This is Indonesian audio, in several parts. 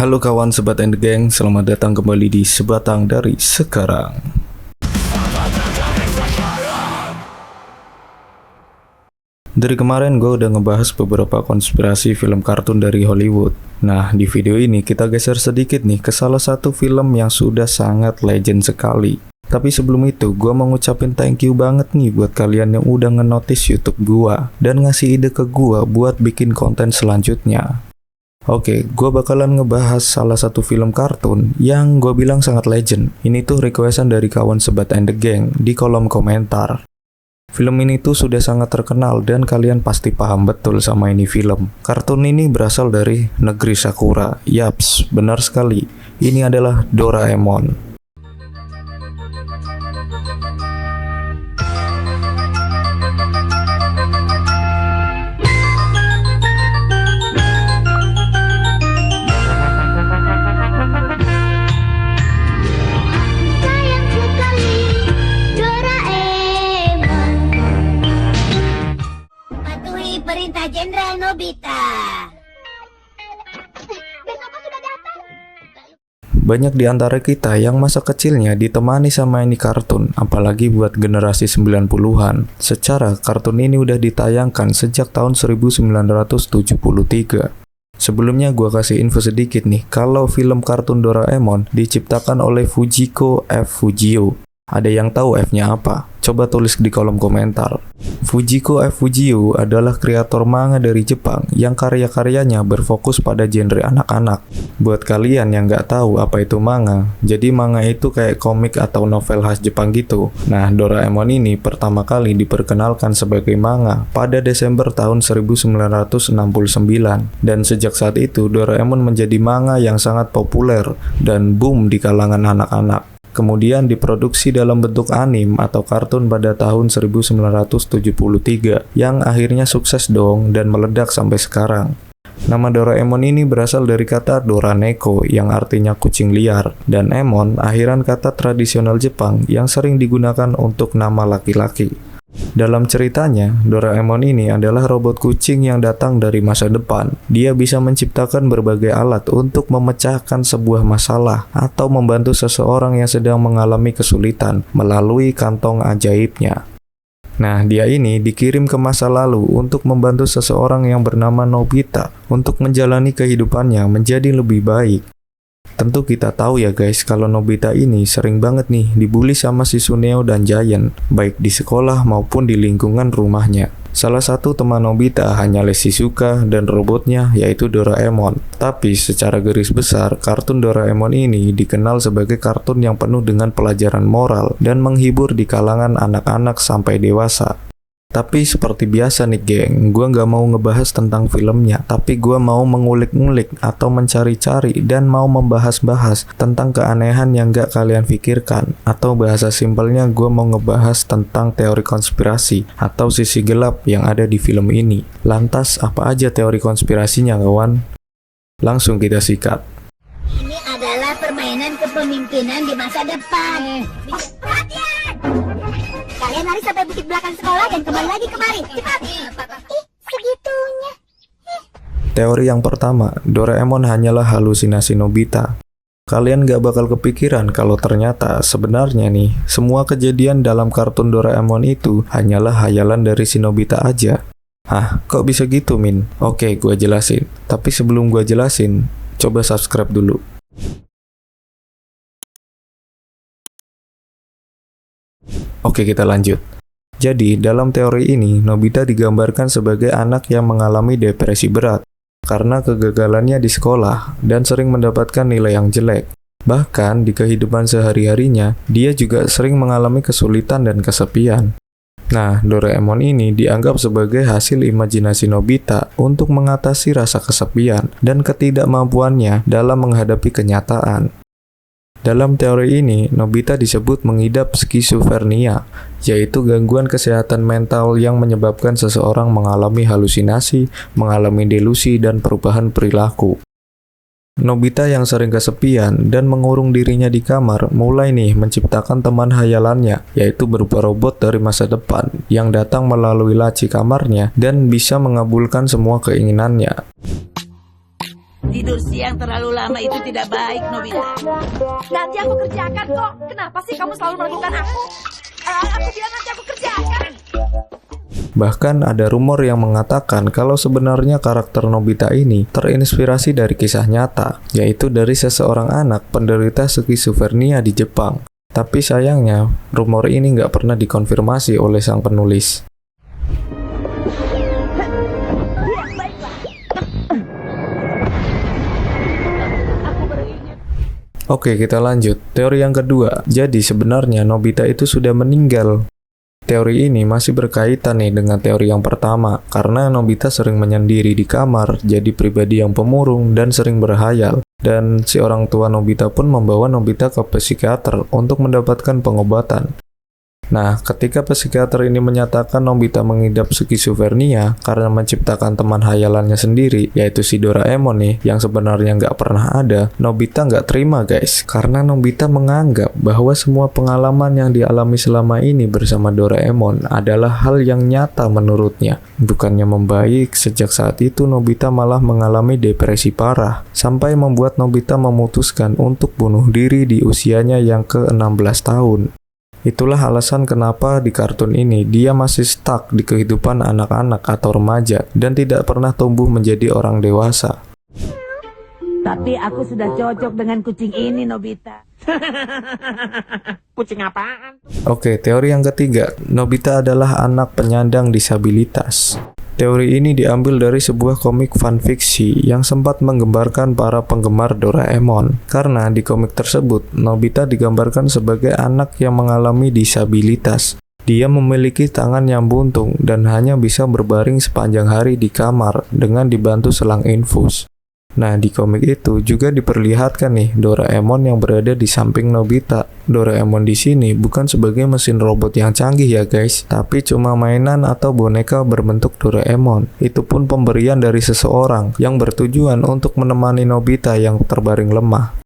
Halo kawan Sebat and the Gang, selamat datang kembali di Sebatang dari Sekarang. Dari kemarin gue udah ngebahas beberapa konspirasi film kartun dari Hollywood. Nah, di video ini kita geser sedikit nih ke salah satu film yang sudah sangat legend sekali. Tapi sebelum itu, gue mau ngucapin thank you banget nih buat kalian yang udah ngenotis YouTube gue dan ngasih ide ke gue buat bikin konten selanjutnya. Oke, gue bakalan ngebahas salah satu film kartun yang gue bilang sangat legend. Ini tuh requestan dari kawan Sebat and the Gang di kolom komentar. Film ini tuh sudah sangat terkenal dan kalian pasti paham betul sama ini film. Kartun ini berasal dari negeri Sakura. Yaps, benar sekali. Ini adalah Doraemon. Perintah Jenderal Nobita. Banyak di antara kita yang masa kecilnya ditemani sama ini kartun, apalagi buat generasi 90-an. Secara kartun ini udah ditayangkan sejak tahun 1973. Sebelumnya gua kasih info sedikit nih, kalau film kartun Doraemon diciptakan oleh Fujiko F. Fujio. Ada yang tahu F-nya apa? Coba tulis di kolom komentar. Fujiko F. Fujio adalah kreator manga dari Jepang yang karya-karyanya berfokus pada genre anak-anak. Buat kalian yang nggak tahu apa itu manga, jadi manga itu kayak komik atau novel khas Jepang gitu. Nah, Doraemon ini pertama kali diperkenalkan sebagai manga pada Desember tahun 1969. Dan sejak saat itu, Doraemon menjadi manga yang sangat populer dan boom di kalangan anak-anak. Kemudian diproduksi dalam bentuk anime atau kartun pada tahun 1973 yang akhirnya sukses dong dan meledak sampai sekarang. Nama Doraemon ini berasal dari kata Doraneko yang artinya kucing liar, dan Emon akhiran kata tradisional Jepang yang sering digunakan untuk nama laki-laki. Dalam ceritanya, Doraemon ini adalah robot kucing yang datang dari masa depan. Dia bisa menciptakan berbagai alat untuk memecahkan sebuah masalah atau membantu seseorang yang sedang mengalami kesulitan melalui kantong ajaibnya. Nah, dia ini dikirim ke masa lalu untuk membantu seseorang yang bernama Nobita untuk menjalani kehidupannya menjadi lebih baik. Tentu kita tahu ya guys, kalau Nobita ini sering banget nih dibully sama si Suneo dan Giant, baik di sekolah maupun di lingkungan rumahnya. Salah satu teman Nobita hanyalah Shizuka dan robotnya yaitu Doraemon. Tapi secara garis besar, kartun Doraemon ini dikenal sebagai kartun yang penuh dengan pelajaran moral dan menghibur di kalangan anak-anak sampai dewasa. Tapi seperti biasa nih geng, gue nggak mau ngebahas tentang filmnya, tapi gue mau mengulik-ngulik atau mencari-cari dan mau membahas-bahas tentang keanehan yang nggak kalian pikirkan. Atau bahasa simpelnya gue mau ngebahas tentang teori konspirasi atau sisi gelap yang ada di film ini. Lantas apa aja teori konspirasinya kawan? Langsung kita sikat. Ini adalah permainan kepemimpinan di masa depan. Perhatian! Kalian lari sampai bukit belakang sekolah dan kembali lagi kemari. Cepat! Segitunya. Teori yang pertama, Doraemon hanyalah halusinasi Nobita. Kalian gak bakal kepikiran kalau ternyata sebenarnya nih, semua kejadian dalam kartun Doraemon itu hanyalah hayalan dari si Nobita aja. Hah, kok bisa gitu Min? Oke, gue jelasin. Tapi sebelum gue jelasin, coba subscribe dulu. Oke, kita lanjut. Jadi, dalam teori ini, Nobita digambarkan sebagai anak yang mengalami depresi berat karena kegagalannya di sekolah dan sering mendapatkan nilai yang jelek. Bahkan, di kehidupan sehari-harinya, dia juga sering mengalami kesulitan dan kesepian. Nah, Doraemon ini dianggap sebagai hasil imajinasi Nobita untuk mengatasi rasa kesepian dan ketidakmampuannya dalam menghadapi kenyataan. Dalam teori ini, Nobita disebut mengidap skizofrenia, yaitu gangguan kesehatan mental yang menyebabkan seseorang mengalami halusinasi, mengalami delusi, dan perubahan perilaku. Nobita yang sering kesepian dan mengurung dirinya di kamar mulai nih menciptakan teman hayalannya, yaitu berupa robot dari masa depan yang datang melalui laci kamarnya dan bisa mengabulkan semua keinginannya. Tidur siang terlalu lama itu tidak baik, Nobita. Nanti aku kerjakan kok. Kenapa sih kamu selalu melakukan aku? Aku bilang nanti aku kerjakan. Bahkan ada rumor yang mengatakan kalau sebenarnya karakter Nobita ini terinspirasi dari kisah nyata, yaitu dari seseorang anak penderita skizofrenia di Jepang. Tapi sayangnya, rumor ini nggak pernah dikonfirmasi oleh sang penulis. Oke, kita lanjut. Teori yang kedua. Jadi sebenarnya Nobita itu sudah meninggal. Teori ini masih berkaitan nih dengan teori yang pertama, karena Nobita sering menyendiri di kamar, jadi pribadi yang pemurung dan sering berhayal. Dan si orang tua Nobita pun membawa Nobita ke psikiater untuk mendapatkan pengobatan. Nah, ketika psikiater ini menyatakan Nobita mengidap skizofrenia karena menciptakan teman hayalannya sendiri, yaitu si Doraemon nih, yang sebenarnya nggak pernah ada, Nobita nggak terima guys, karena Nobita menganggap bahwa semua pengalaman yang dialami selama ini bersama Doraemon adalah hal yang nyata menurutnya. Bukannya membaik, sejak saat itu Nobita malah mengalami depresi parah, sampai membuat Nobita memutuskan untuk bunuh diri di usianya yang ke-16 tahun. Itulah alasan kenapa di kartun ini dia masih stuck di kehidupan anak-anak atau remaja dan tidak pernah tumbuh menjadi orang dewasa. Tapi aku sudah cocok dengan kucing ini, Nobita. Kucing apaan? Oke, teori yang ketiga. Nobita adalah anak penyandang disabilitas. Teori ini diambil dari sebuah komik fanfiksi yang sempat menggambarkan para penggemar Doraemon. Karena di komik tersebut, Nobita digambarkan sebagai anak yang mengalami disabilitas. Dia memiliki tangan yang buntung dan hanya bisa berbaring sepanjang hari di kamar dengan dibantu selang infus. Nah, di komik itu juga diperlihatkan nih Doraemon yang berada di samping Nobita. Doraemon di sini bukan sebagai mesin robot yang canggih ya guys, tapi cuma mainan atau boneka berbentuk Doraemon. Itu pun pemberian dari seseorang yang bertujuan untuk menemani Nobita yang terbaring lemah.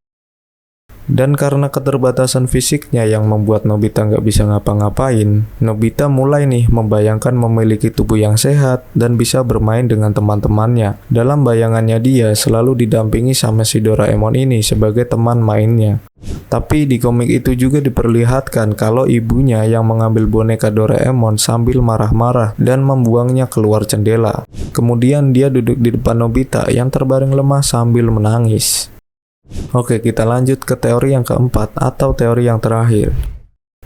Dan karena keterbatasan fisiknya yang membuat Nobita nggak bisa ngapa-ngapain, Nobita mulai nih membayangkan memiliki tubuh yang sehat dan bisa bermain dengan teman-temannya. Dalam bayangannya dia selalu didampingi sama si Doraemon ini sebagai teman mainnya. Tapi di komik itu juga diperlihatkan kalau ibunya yang mengambil boneka Doraemon sambil marah-marah dan membuangnya keluar jendela. Kemudian dia duduk di depan Nobita yang terbaring lemah sambil menangis. Oke, kita lanjut ke teori yang keempat atau teori yang terakhir.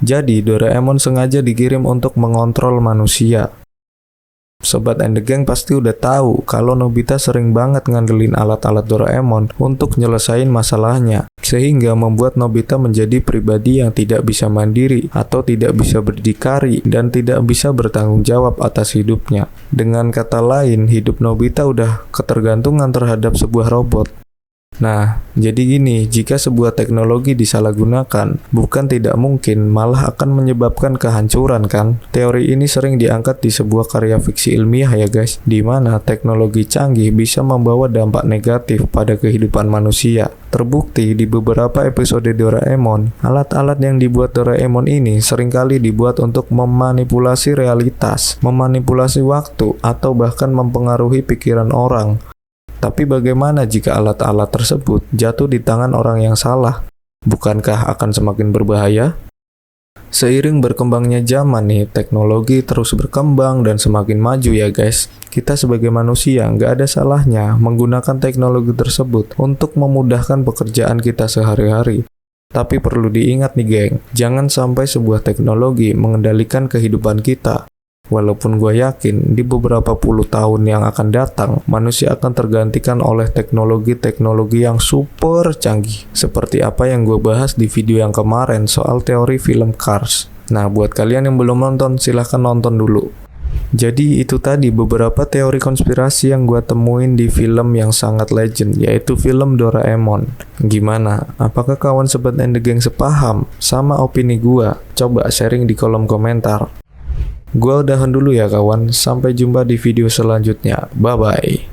Jadi, Doraemon sengaja dikirim untuk mengontrol manusia. Sobat and the Gang pasti udah tahu kalau Nobita sering banget ngandelin alat-alat Doraemon untuk nyelesain masalahnya, sehingga membuat Nobita menjadi pribadi yang tidak bisa mandiri atau tidak bisa berdikari dan tidak bisa bertanggung jawab atas hidupnya. Dengan kata lain, hidup Nobita udah ketergantungan terhadap sebuah robot. Nah, jadi gini, jika sebuah teknologi disalahgunakan, bukan tidak mungkin, malah akan menyebabkan kehancuran kan? Teori ini sering diangkat di sebuah karya fiksi ilmiah ya guys, di mana teknologi canggih bisa membawa dampak negatif pada kehidupan manusia. Terbukti di beberapa episode Doraemon, alat-alat yang dibuat Doraemon ini seringkali dibuat untuk memanipulasi realitas, memanipulasi waktu, atau bahkan mempengaruhi pikiran orang. Tapi bagaimana jika alat-alat tersebut jatuh di tangan orang yang salah? Bukankah akan semakin berbahaya? Seiring berkembangnya zaman nih, teknologi terus berkembang dan semakin maju ya guys. Kita sebagai manusia nggak ada salahnya menggunakan teknologi tersebut untuk memudahkan pekerjaan kita sehari-hari. Tapi perlu diingat nih geng, jangan sampai sebuah teknologi mengendalikan kehidupan kita. Walaupun gue yakin di beberapa puluh tahun yang akan datang, manusia akan tergantikan oleh teknologi-teknologi yang super canggih. Seperti apa yang gue bahas di video yang kemarin soal teori film Cars. Nah, buat kalian yang belum nonton, silahkan nonton dulu. Jadi itu tadi beberapa teori konspirasi yang gue temuin di film yang sangat legend, yaitu film Doraemon. Gimana? Apakah kawan Sobat and the Gang sepaham sama opini gue? Coba sharing di kolom komentar. Gua udahan dulu ya kawan, sampai jumpa di video selanjutnya. Bye-bye.